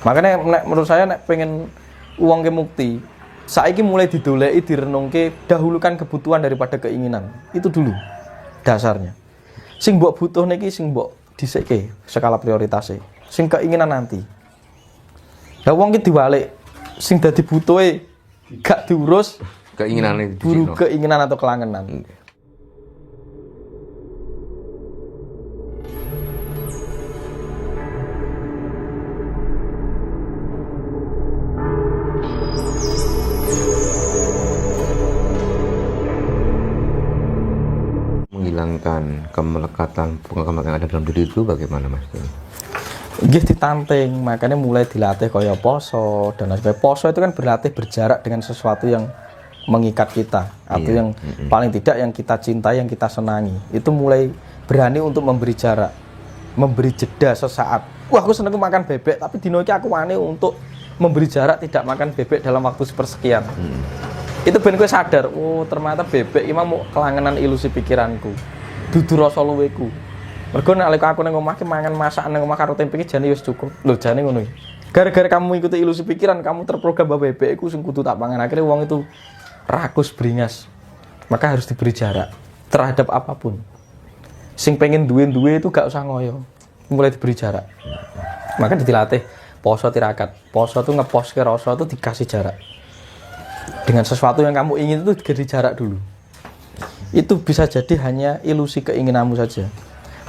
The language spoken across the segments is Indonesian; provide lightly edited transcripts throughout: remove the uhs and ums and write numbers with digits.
Makanya menurut saya pengen uang ke mukti, saiki mulai didoleki direnungke dahulukan kebutuhan daripada keinginan. Itu dulu dasarnya. Sing mbok butuhne iki sing mbok dhisike skala prioritasnya. Sing keinginan nanti. Lah wong ki diwalik sing dadi butuhe gak diurus keinginane buru keinginan atau kelangenan. Menghilangkan kemelekatan yang ada dalam diri itu bagaimana Mas? Nggih ditanting, makanya mulai dilatih kaya poso dan lain sebagainya. Poso itu kan berlatih berjarak dengan sesuatu yang mengikat kita atau yang paling tidak yang kita cintai, yang kita senangi. Itu mulai berani untuk memberi jarak, memberi jeda sesaat. Wah, aku seneng makan bebek, tapi dino iki aku wani untuk memberi jarak tidak makan bebek dalam waktu sepersekian. Itu ben kowe sadar, oh ternyata bebek iki mau kelangenan ilusi pikiranku. Dudu rasa luweku. Mergo nek aku nang omah ki mangan masakan nang omah karo tempe iki jane wis cukup. Lho jane ngono iki. Gara-gara kamu ikuti ilusi pikiran, kamu terprogram bahwa bebek iku sing kudu tak pangan. Akhirnya wong itu rakus beringas. Maka harus diberi jarak terhadap apapun. Sing pengen duwe-duwe itu gak usah ngoyo. Mulai diberi jarak. Maka dilatih poso tirakat. Poso itu ngeposke rasa itu dikasih jarak. Dengan sesuatu yang kamu ingin itu diberi jarak dulu. Itu bisa jadi hanya ilusi keinginanmu saja.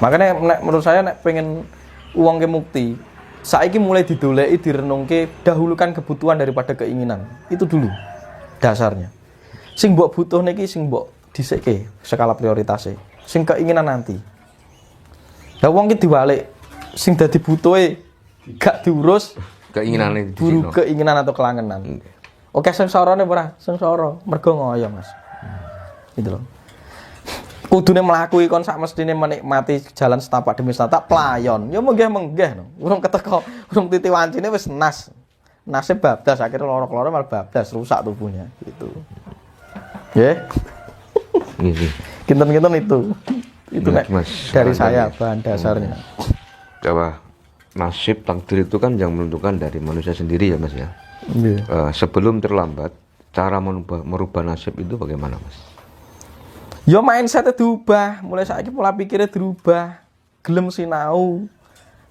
Makanya menurut saya pengen uang ke mukti, saiki mulai didoleki direnungke dahulukan kebutuhan daripada keinginan. Itu dulu dasarnya. Sing mbok butuhne iki sing mbok dhisike skala prioritasnya. Sing keinginan nanti. Lah wong ki diwalik sing dadi butuhe gak diurus keinginane buru keinginan atau kelangenan. Oke sengsarane ora, sengsara mergo ngoyo Mas. Gitu loh. Kudune mlaku kon sak mestine menikmati jalan setapak demi setapak playon. Ya menggeh-menggeh no. Urung keteko, urung titi wancine wis nas. Nasib bablas akhirnya loro-loro malah bablas rusak tubuhnya gitu. Nggih. Nggih. Kinten-kinten itu. Itu nek dari saya bahan dasarnya. Coba nasib takdir itu kan yang menentukan dari manusia sendiri ya Mas ya. Nggih. Sebelum terlambat, cara merubah nasib itu bagaimana Mas? Yo mindsetnya diubah, mulai saiki pola pikirnya dirubah, gelem sinau,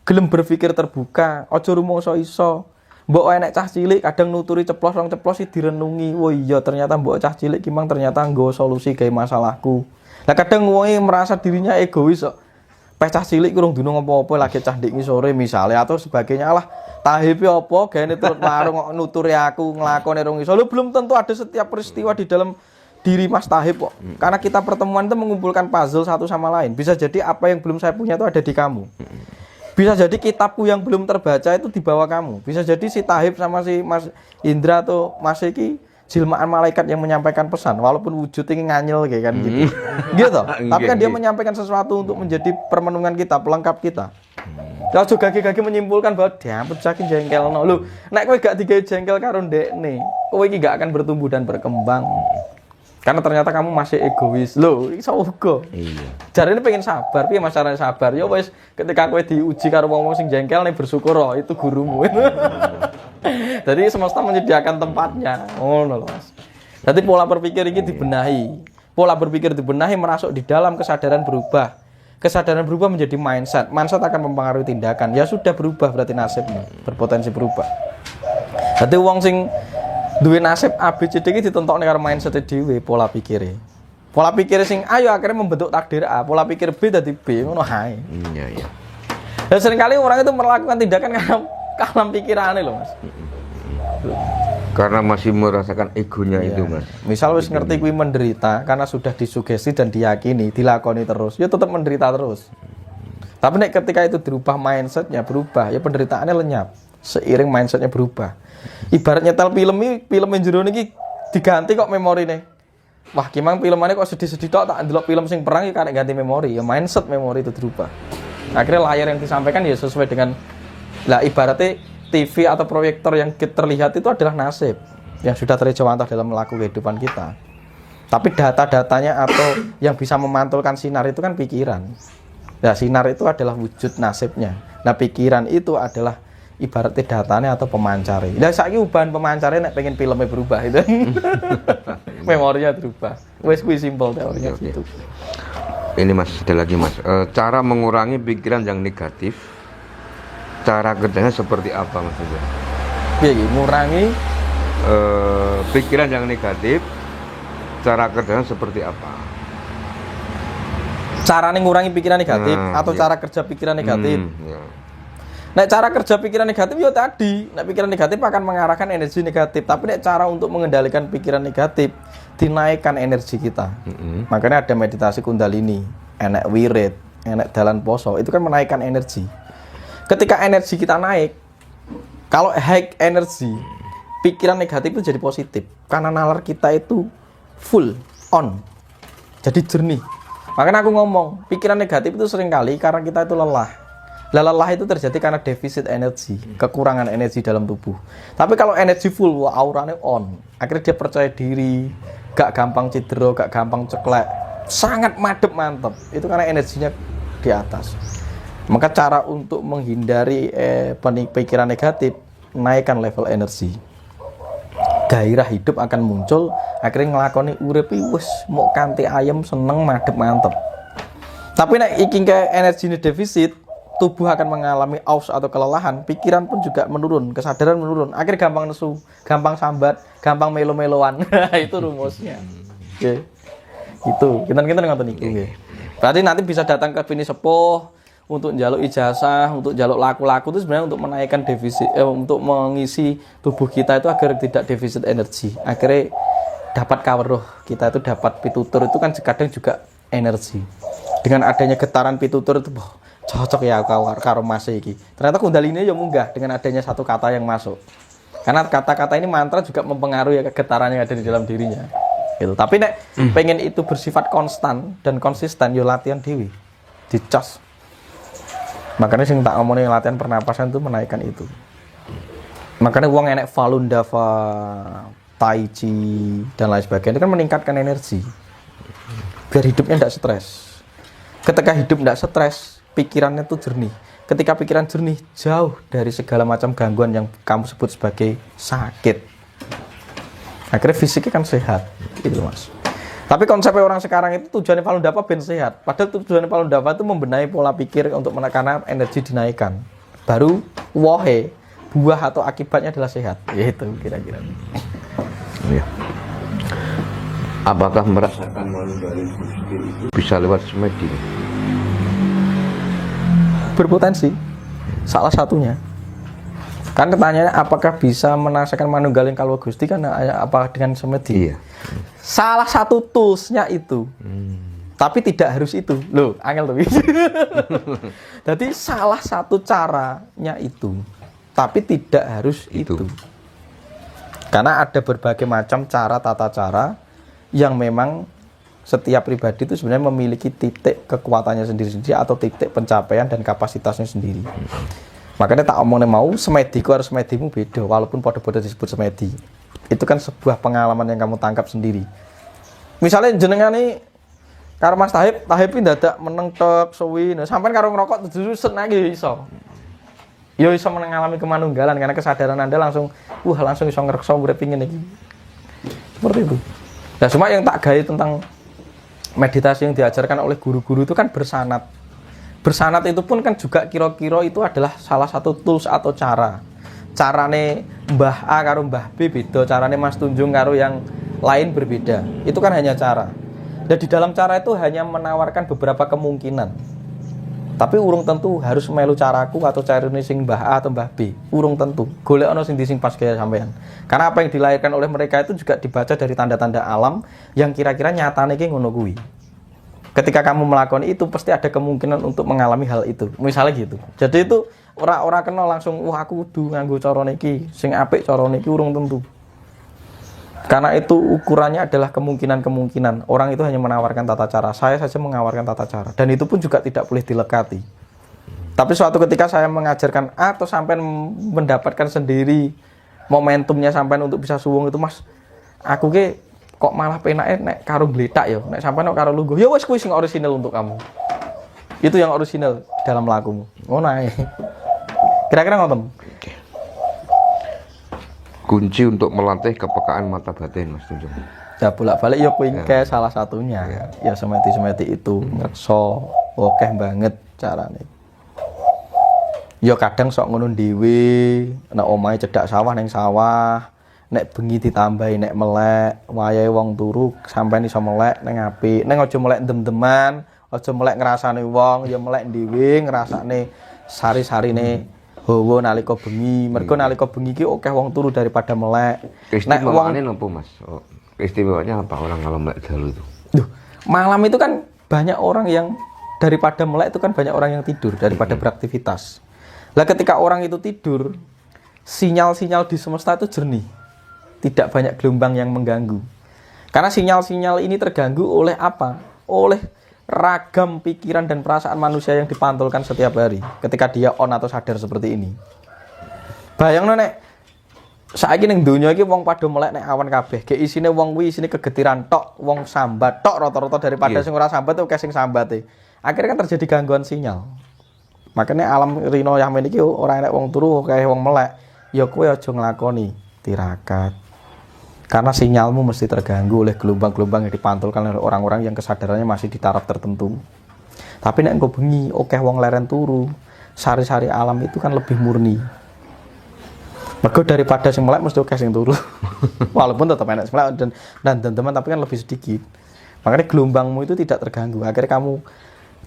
gelem berpikir terbuka, ojo rumangsa iso. Mbok enek cah cilik kadang nuturi ceplos rong ceplos iki direnungi. Oh iya ternyata mbok cah cilik ki mang ternyata nggo solusi gawe masalahku. Lah kadang wonge merasa dirinya egois kok. Cah cilik kurang dunung apa-apa lagi cah ndek sore misalnya atau sebagainya lah. Tahipe apa gaene turut warung kok nuturi aku nglakoni rong iso. Lho belum tentu ada setiap peristiwa di dalam diri Mas Tahib kok. Karena kita pertemuan itu mengumpulkan puzzle satu sama lain. Bisa jadi apa yang belum saya punya itu ada di kamu. Bisa jadi kitabku yang belum terbaca itu di bawah kamu. Bisa jadi si Tahib sama si Mas Indra atau Mas Iki jilmaan malaikat yang menyampaikan pesan walaupun wujudnya nganyel kayak kan gitu. Gitu. Tapi kan dia menyampaikan sesuatu untuk menjadi permenungan kita, pelengkap kita. Kalau juga gagi menyimpulkan bahwa dia saking jengkel no. Lu nek kowe gak digawe jengkel karo ndekne, kowe iki gak akan bertumbuh dan berkembang. Karena ternyata kamu masih egois. Loh, iso uga. Iya. Jarane pengen sabar, piye Mas carane sabar? Ya wis ketika kowe diuji karo wong-wong sing jengkel nih bersyukur oh, itu gurumu. Jadi semesta menyediakan tempatnya. Ngono lho, Mas. Jadi pola berpikir ini dibenahi. Pola berpikir dibenahi merasuk di dalam kesadaran berubah. Kesadaran berubah menjadi mindset. Mindset akan mempengaruhi tindakan. Ya sudah berubah berarti nasibnya berpotensi berubah. Jadi wong sing duwe nasib ABCD iki ditentokne karo mindset dhewe pola pikire. Pola pikir sing A ya akhirnya membentuk takdir A, pola pikir B dadi B ngono ae. Iya. Dan seringkali orang itu melakukan tindakan karena kalam pikirane lho, Mas. Karena masih merasakan egonya itu, Mas. Misal wis ngerti kuwi menderita karena sudah disugesti dan diyakini, dilakoni terus, ya tetap menderita terus. Tapi nek ketika itu dirubah mindsetnya berubah, ya penderitaannya lenyap seiring mindsetnya berubah. Ibarat nyetel film jero niki diganti kok memorine. Wah, kimang filmane kok sedih-sedih tok tak ndelok film sing perang iki karek ganti memori. Ya mindset memori itu dirubah. Akhirnya layar yang disampaikan ya sesuai dengan lah ibaratnya TV atau proyektor yang terlihat itu adalah nasib yang sudah terjawantah dalam melakukan kehidupan kita. Tapi data-datanya atau yang bisa memantulkan sinar itu kan pikiran. Nah, sinar itu adalah wujud nasibnya. Nah, pikiran itu adalah ibaratnya datanya atau pemancarnya. Lah saiki ubahan pemancarnya nek pengen filmnya berubah itu. Memorinya berubah. Wes kuwi simpel teorinya Oke. gitu. Ini Mas, ada lagi Mas. Cara mengurangi pikiran yang negatif, cara kerjanya seperti apa Mas? Piye iki ngurangi Pikiran yang negatif, cara kerjanya seperti apa? carane ngurangi pikiran negatif atau iya. cara kerja pikiran negatif. Ya. Nek cara kerja pikiran negatif ya tadi, nek pikiran negatif akan mengarahkan energi negatif, tapi nek cara untuk mengendalikan pikiran negatif dinaikkan energi kita. Makanya ada meditasi kundalini, enek wirid, enek dalan poso, itu kan menaikkan energi. Ketika energi kita naik, kalau high energi, pikiran negatif itu jadi positif karena nalar kita itu full on. Jadi jernih. Makanya aku ngomong, pikiran negatif itu seringkali karena kita itu lelah. Lelah itu terjadi karena defisit energi, kekurangan energi dalam tubuh. Tapi kalau energi full, wah auranya on. Akhirnya dia percaya diri, gak gampang cedera, gak gampang ceklek, sangat madep mantep. Itu karena energinya di atas. Maka cara untuk menghindari pikiran negatif, naikkan level energi. Gairah hidup akan muncul, akhirnya ngelakoni urip wis mau kanthi ayem seneng madep mantep. Tapi nek iki ke energinya defisit, tubuh akan mengalami aus atau kelelahan, pikiran pun juga menurun, kesadaran menurun, akhirnya gampang nesu, gampang sambat, gampang melo-meloan. Itu rumusnya. Oke. Itu, kita ngoten niku nggih. Berarti nanti bisa datang ke bini sepuh untuk njaluk ijazah, untuk njaluk laku-laku itu sebenarnya untuk menaikkan defisit, untuk mengisi tubuh kita itu agar tidak defisit energi. Akhirnya dapat kaweruh, kita itu dapat pitutur itu kan kadang juga energi. Dengan adanya getaran pitutur itu cocok ya karo Mas iki. Ternyata kundalini ya munggah dengan adanya satu kata yang masuk. Karena kata-kata ini mantra juga mempengaruhi getaran yang ada di dalam dirinya. Gitu. Tapi nek pengen itu bersifat konstan dan konsisten yo latihan dewi. Dicas. Makanya sing tak ngomongin latihan pernapasan itu menaikkan itu. Makanya uang enek Falun Dafa, Tai Chi dan lain sebagainya itu kan meningkatkan energi. Biar hidupnya tidak stres. Ketika hidup tidak stres, pikirannya tuh jernih. Ketika pikiran jernih, jauh dari segala macam gangguan yang kamu sebut sebagai sakit. Akhirnya fisiknya kan sehat, gitu Mas. Tapi konsepnya orang sekarang itu tujuannya Falun Dafa ben sehat. Padahal tujuannya Falun Dafa itu membenahi pola pikir untuk menekan energi dinaikkan. Baru wohe, buah atau akibatnya adalah sehat. Yaitu kira-kira. Ya. Apakah merasakan malu dari Gusti itu bisa lewat semedi? Berpotensi. Salah satunya. Kan pertanyaannya apakah bisa merasakan manunggaling kalwa Gusti kan apa dengan semedi? Iya. Salah satu toolsnya itu. Tapi tidak harus itu. Loh, angel tuh. Jadi salah satu caranya itu. Tapi tidak harus itu. Karena ada berbagai macam cara, tata cara yang memang setiap pribadi itu sebenarnya memiliki titik kekuatannya sendiri-sendiri atau titik pencapaian dan kapasitasnya sendiri. Makanya tak omongnya mau semediku harus semedimu beda walaupun pada-pada disebut semedi. Itu kan sebuah pengalaman yang kamu tangkap sendiri. Misalnya jenengan nih karo Mas Tahib ini dadak meneng tok suwi, sampean karo ngerokok terus lagi iso. Ya iso mengalami kemanunggalan karena kesadaran Anda langsung langsung iso ngrekso urip pingin iki. Seperti itu. Nah, cuma yang tak gaya tentang meditasi yang diajarkan oleh guru-guru itu kan bersanat. Bersanat itu pun kan juga kira-kira itu adalah salah satu tools atau cara. Carane Mbah A karo Mbah B beda, carane Mas Tunjung karo yang lain berbeda. Itu kan hanya cara. Dan di dalam cara itu hanya menawarkan beberapa kemungkinan. Tapi urung tentu harus melu caraku atau carane sing Mbah A atau Mbah B. Urung tentu. Golek ana sing sing pas kaya sampean. Karena apa yang dilahirkan oleh mereka itu juga dibaca dari tanda-tanda alam yang kira-kira nyatane ki ngono kuwi. Ketika kamu melakukan itu pasti ada kemungkinan untuk mengalami hal itu. Misalnya gitu. Jadi itu ora kena langsung aku kudu nganggo cara niki, sing apik cara niki urung tentu. Karena itu ukurannya adalah kemungkinan-kemungkinan. Orang itu hanya menawarkan tata cara. Saya saja menawarkan tata cara. Dan itu pun juga tidak boleh dilekati. Tapi suatu ketika saya mengajarkan atau sampai mendapatkan sendiri momentumnya sampai untuk bisa suwung itu Mas. Aku ke kok malah penake nek karo gletak ya. Nek sampai nek karo lungguh. Ya wis kuwi sing orisinal untuk kamu. Itu yang orisinal dalam lakumu. Ngono ae. Kira-kira ngoten. kunci untuk melatih kepekaan mata batin Mas Tunjung. Ya bolak-balik ya kuingke salah satunya. Ya semeti-semeti itu ngrekso akeh banget carane. Ya kadang sok ngono dhewe, nek omahe cedhak sawah ning sawah, nek bengi ditambahi nek melek, wayahe wong turu sampeyan iso melek ning apik. Ning aja melek dem-deman, aja melek ngrasane wong, ya melek dhewe ngrasane sari-sarine hawa nalika bengi. Mergo nalika bengi ki akeh wong turu daripada melek. Nek wong napa Mas? Oh, istimewanya apa orang kalau melek dalu itu? Duh, malam itu kan banyak orang yang daripada melek itu kan banyak orang yang tidur daripada beraktivitas. Lah ketika orang itu tidur, sinyal-sinyal di semesta itu jernih. Tidak banyak gelombang yang mengganggu. Karena sinyal-sinyal ini terganggu oleh apa? Oleh ragam pikiran dan perasaan manusia yang dipantulkan setiap hari ketika dia on atau sadar seperti ini. Bayangno nek saiki ning donya iki wong padha melek nek awan kabeh. Ge isine wong kuwi isine kegetiran tok, wong sambat tok rata-rata daripada sing ora sambat akeh sing sambate. Akhirnya kan terjadi gangguan sinyal. Makanya alam rino yamin iki ora enek wong turu akeh wong melek. Ya kowe aja nglakoni tirakat. Karena sinyalmu mesti terganggu oleh gelombang-gelombang yang dipantulkan oleh orang-orang yang kesadarannya masih di taraf tertentu. Tapi nek engko bengi akeh wong leren turu, sari-sari alam itu kan lebih murni. Mergo daripada sing melek mesti akeh sing turu. Walaupun tetap enak sing melek dan teman tapi kan lebih sedikit. Makanya gelombangmu itu tidak terganggu. Akhirnya kamu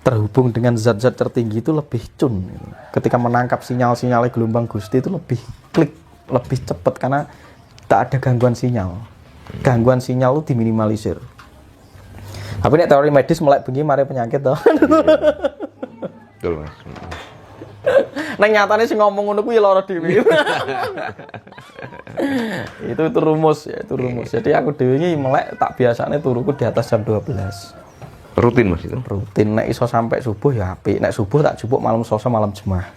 terhubung dengan zat-zat tertinggi itu lebih cun. Ketika menangkap sinyal-sinyal gelombang Gusti itu lebih klik, lebih cepat karena tak ada gangguan sinyal. Gangguan sinyal itu diminimalisir. Tapi nek teori medis melek bengi mari penyakit toh. Betul Mas. Nang nyatane sing ngomong ngono kuwi lara dhewe. Itu rumus ya, itu rumus. Jadi aku dhewe iki melek tak biasane turuku di atas jam 12. Rutin Mas itu? Rutin, nek iso sampai subuh ya apik. Nek subuh tak jupuk malam Selasa malam Jumat.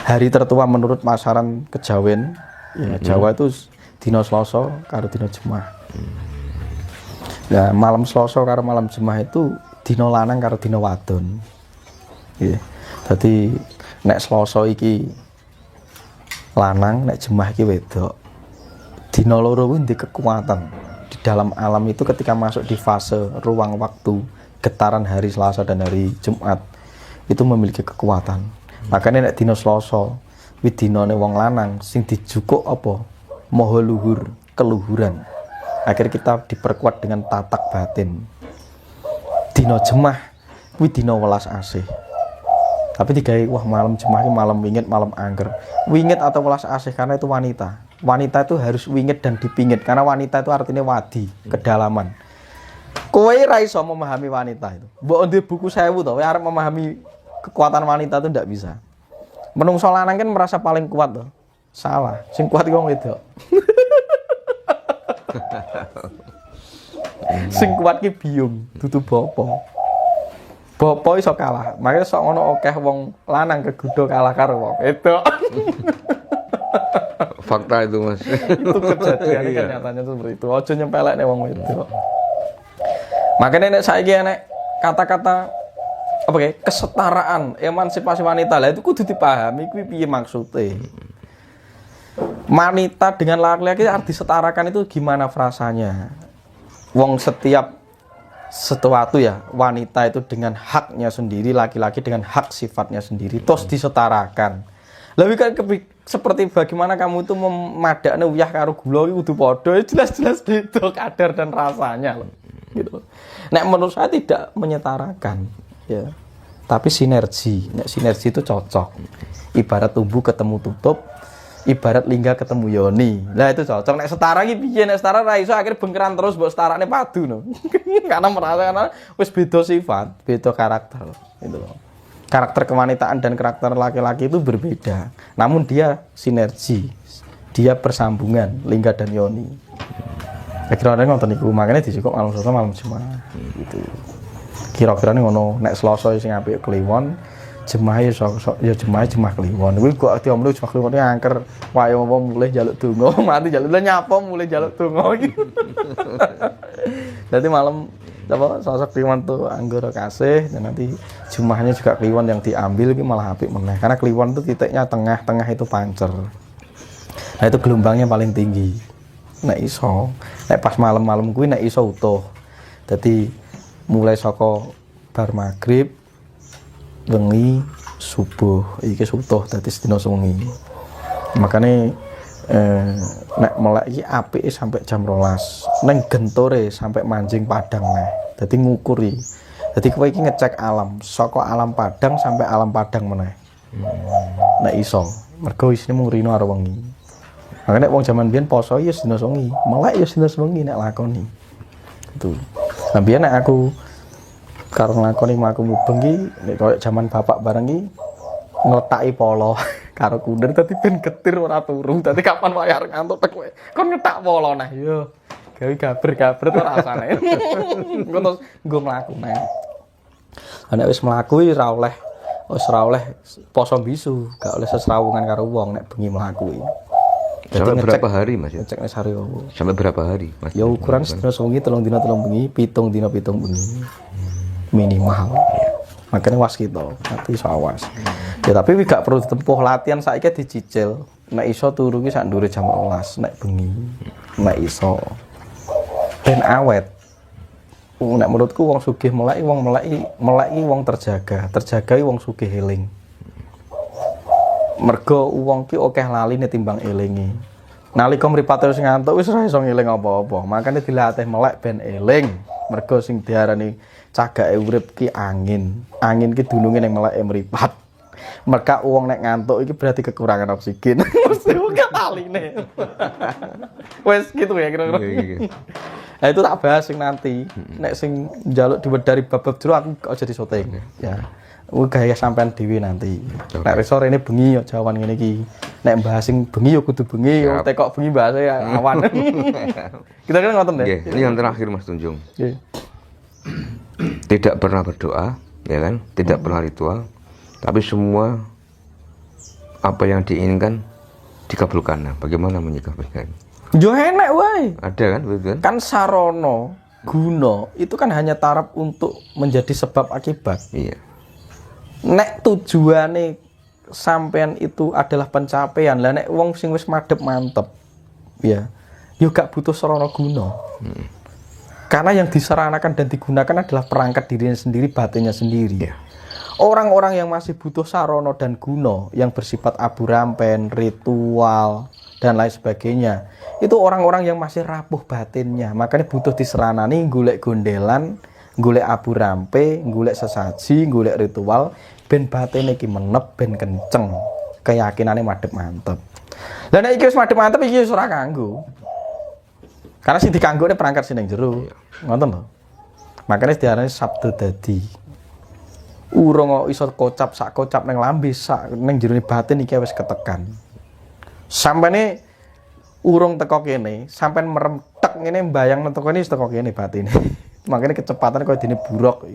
Hari tertua menurut masaran kejawen, ya Jawa itu dina Selasa karo dina Jumat. Nah, malam Selasa karo malam Jumat itu dina lanang karo dina wadon. Nggih. Dadi nek Selasa iki lanang, nek Jumat iki wedok. Dina loro kuwi ndek kekuatan. Di dalam alam itu ketika masuk di fase ruang waktu getaran hari Selasa dan hari Jumat itu memiliki kekuatan. Makanya nek dina Selasa kuwi dinane wong lanang sing dijukuk apa? Maha luhur, keluhuran. Akhirnya kita diperkuat dengan tatak batin. Dina Jumat kuwi dina welas asih. Tapi digawe wah malam Jumat iki malam wingit, malam angger. Wingit atau welas asih karena itu wanita. Wanita itu harus wingit dan dipingit karena wanita itu artinya wadi, kedalaman. Kowe ra iso memahami wanita itu. Mbok ndek buku 1000 to, kowe arep memahami kekuatan wanita itu ndak bisa. Menungso lanang kan merasa paling kuat to. Salah, sing kuat iki wong wedok. Sing kuat ki biung, dudu bapa. Bapa iso kalah. Makanya sok ngono akeh wong lanang kegudo kalah karo wong wedok. Fakta itu Mas. Itu kejadian kan nyatanya itu seperti itu. Ojo nyempelek nek wong wedok. Makanya nek saiki nek kata-kata apa ya kesetaraan, emansipasi wanita lah itu kudu dipahami kuwi piye maksude. Wanita dengan laki-laki harus disetarakan itu gimana frasanya? Wong setiap sesuatu ya, wanita itu dengan haknya sendiri, laki-laki dengan hak sifatnya sendiri, terus disetarakan. Lebih kan seperti bagaimana kamu itu memadakne uyah karo gula iki kudu padha, jelas-jelas beda kadar dan rasanya loh. Gitu. Nek menurut saya tidak menyetarakan, ya. Tapi sinergi. Nek sinergi itu cocok. Ibarat tumbuh ketemu tutup, ibarat lingga ketemu yoni. Lah itu cocok. Nek setara iki piye? Nek setara ra iso akhir bengkeran terus mbok setarane padu no. Karena merasa karena wis beda sifat, beda karakter gitu loh. Karakter kewanitaan dan karakter laki-laki itu berbeda. Namun dia sinergi. Dia persambungan lingga dan yoni. Kira-kira ngoten niku, makanya dijukuk malam Selasa malam Jumat gitu. Kira-kira ngono, nek Selasa sing apik kliwon, Jumat ya Jumat kliwon. Kuwi kok diomlo Jumat kliwon angker wae wong mulih njaluk donga, mati njaluk nyapa mulih njaluk donga iki. Dadi malam apa Selasa kliwon tuh anggora kasih dan nanti Jumatnya juga kliwon yang diambil iki malah apik meneh. Karena kliwon itu titiknya tengah-tengah itu pancer. Nah itu gelombangnya paling tinggi. Nek iso, nek pas malam-malam kuwi nek iso utuh. Dadi mulai saka bar maghrib wengi subuh iki utuh dadi sedina wengi. Makane nek melek iki apike sampai jam 12. Neng gentore sampai manjing Padang neh. Dadi ngukuri. Dadi kowe iki ngecek alam, saka alam Padang sampai alam Padang meneh. Nek iso, mergo isine mung rino karo wengi. Makanya wong zaman biyen poso ya sedina wengi, melek ya sedina wengi nek lakoni. Itu. Nah biyen nek aku karo nglakoni mlaku mubeng iki nek koyo zaman bapak bareng iki ngletaki polo karo kunder dadi ben getir ora turu. Dadi kapan wae arep ngantuk tek kowe kon ngetak polo nah yo. Gawe gaber-gaber to rasane. Engko terus nggo mlaku neh. Nek wis mlaku ora oleh poso bisu, gak oleh sesrawungan karo wong nek bengi mlaku iki. Sampai berapa hari Mas ya? Ngecek nek sariowo. Sampai berapa hari Mas? Ya ukuran sedina wengi 3 dina 3 bengi, 7 dina 7 bengi. Minimal. Makanya waskita, nanti iso awas. Ya tapi gak perlu ditempuh latihan saiki dicicil. Nek iso turu ki sak ndure jam 12 nek bengi. Nek iso. Ben awet. Nek menurutku wong sugih meleki wong terjaga wong sugih eling. Mergo wong ki akeh laline timbang elingi. Nalika mripat terus ngantuk wis ora iso ngeling apa-apa. Makane dilatih melek ben eling. Mergo sing diarani cagake urip ki angin. Angin ki dununge ning meleke mripat. Merga wong nek ngantuk iki berarti kekurangan oksigen. Mesti bukan laline. Wes gitu ya kira-kira. Nah itu tak bahas sing nanti. Nek sing njaluk diwedari bab-bab jero aku aja disoting. Ya. Gaya sampean dhewe nanti. Nek sore ini bengi ya jawaban ngene iki. Nek bahas sing bengi ya kudu bengi, wong tekok bengi bahasa ya awan. Kita ngoten deh. Ini yang terakhir Mas Tunjung. Nggih. Tidak pernah berdoa, ya kan? Tidak pernah ritual. Tapi semua apa yang diinginkan dikabulkan. Nah, bagaimana menyikapinya? Yo enek wae. Ada kan begitu kan? Kan sarana, guna itu kan hanya taraf untuk menjadi sebab akibat. Iya. Nek tujuane sampean itu adalah pencapaian, lah nek wong sing wis madhep mantep ya yo gak butuh sarana guna. Karena yang diseranakan dan digunakan adalah perangkat dirinya sendiri, batinnya sendiri. Orang-orang yang masih butuh sarana dan guna yang bersifat abu rampen, ritual dan lain sebagainya, itu orang-orang yang masih rapuh batinnya. Makanya butuh diseranani golek gondelan, golek abu rampe, golek sesaji, golek ritual, ben batine iki menep, ben kenceng, keyakinane madhep mantep. Lah nek iki wis madhep mantep iki wis ora kanggo. Karena sing dikanggone perangkat sing ning jero. Ngoten lho. Makane diarani sabda dadi. Urung iso kocap sak kocap ning lambe sak ning jerone batin iki wis ketekan. Sampene urung teko kene, sampean meremtek ngene mbayang teko kene wis teko kene batine. Makanya kecepatan kaya dene buruk.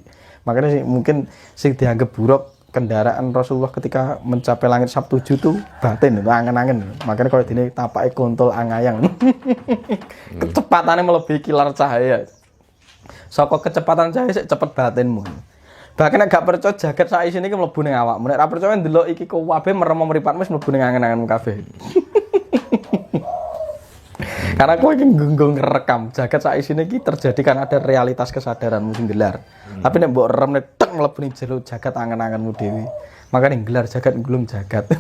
Makanya mungkin sing dianggap buruk kendaraan Rasulullah ketika mencapai langit Sabtu 7 itu batin, itu angen-angen. Makanya kaya dene tapake kontol angayang. Kecepatannya melebihi kilar cahaya. Saka kecepatan cahaya sik cepet batinmu. Bahkan nek gak percaya jagat sak isine iki mlebu ning awakmu. Nek ora percaya ndelok iki kabeh merem mripatmu wis mlebu ning angen-angenmu kabeh. Karena kowe iki nggo ngerekam jagat sak isine iki terjadi kan ada realitas kesadaranmu sing gelar. Tapi nek mbok rem nek tek mlebu ning jero jagat angen-angenmu dhewe. Makane gelar jagat nggulung jagat.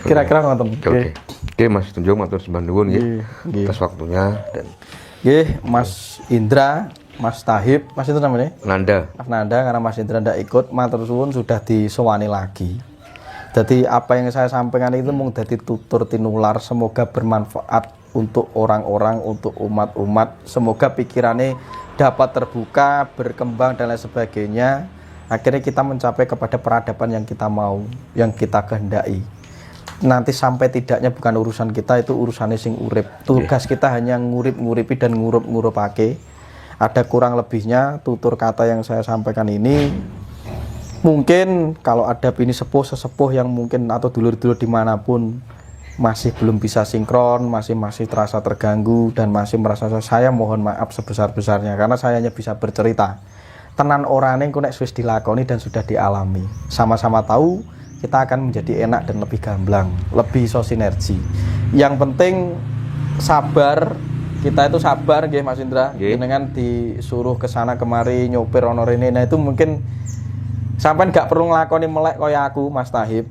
Kira-kira ngoten. Oke, Mas Tunjung matur sembah nuwun nggih. Atas waktunya dan nggih, Mas Indra, Mas Tahib, Mas itu namanya? Nanda. Mas Nanda, karena Mas Indra ndak ikut, matur suwun sudah disowani lagi. Jadi apa yang saya sampaikan itu mung dadi tutur tinular, semoga bermanfaat untuk orang-orang, untuk umat-umat. Semoga pikirannya dapat terbuka, berkembang dan lain sebagainya. Akhirnya kita mencapai kepada peradaban yang kita mau, yang kita kehendaki. Nanti sampai tidaknya bukan urusan kita, itu urusannya sing urip. Tugas kita hanya ngurip-nguripi dan ngurup-ngurupake. Ada kurang lebihnya tutur kata yang saya sampaikan ini. Mungkin kalau ada bini sesepuh yang mungkin atau dulur-dulur dimanapun masih belum bisa sinkron, masih terasa terganggu dan masih merasa, saya mohon maaf sebesar-besarnya karena saya hanya bisa bercerita. Tenan orane engko nek wis dilakoni dan sudah dialami. Sama-sama tahu kita akan menjadi enak dan lebih gamblang, lebih iso sinergi. Yang penting sabar, kita itu sabar nggih Mas Indra. Nggih. Jenengan disuruh ke sana kemari nyopir ono rene. Nah itu mungkin sampean gak perlu nglakoni melek kaya aku Mas Tahib.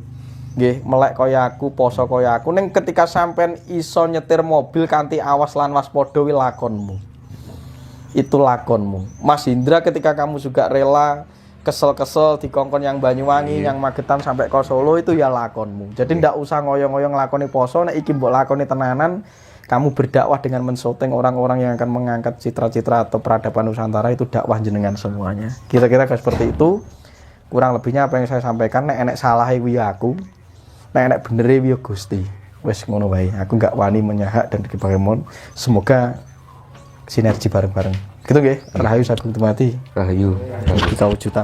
Nggih, melek kaya aku, poso kaya aku. Ning ketika sampean iso nyetir mobil kanthi awas lan waspada kuwi lakonmu. Itu lakonmu. Mas Indra ketika kamu juga rela kesel-kesel dikongkon yang Banyuwangi, yang Magetan sampai ke Solo itu ya lakonmu. Jadi ndak usah ngoyo-ngoyo nglakoni poso, nek iki mbok lakoni tenanan, kamu berdakwah dengan menshooting orang-orang yang akan mengangkat citra-citra atau peradaban Nusantara, itu dakwah jenengan semuanya. Kira-kira seperti itu. Kurang lebihnya apa yang saya sampaikan, nek enek salahe kuwi aku, nek enek benere kuwi Gusti. Wis ngono wae. Aku enggak wani menyahak dan dikibahemon. Semoga sinergi bareng-bareng. Gitu nggih. Rahayu Sagung Dumadi. Rahayu. Di kawujudan.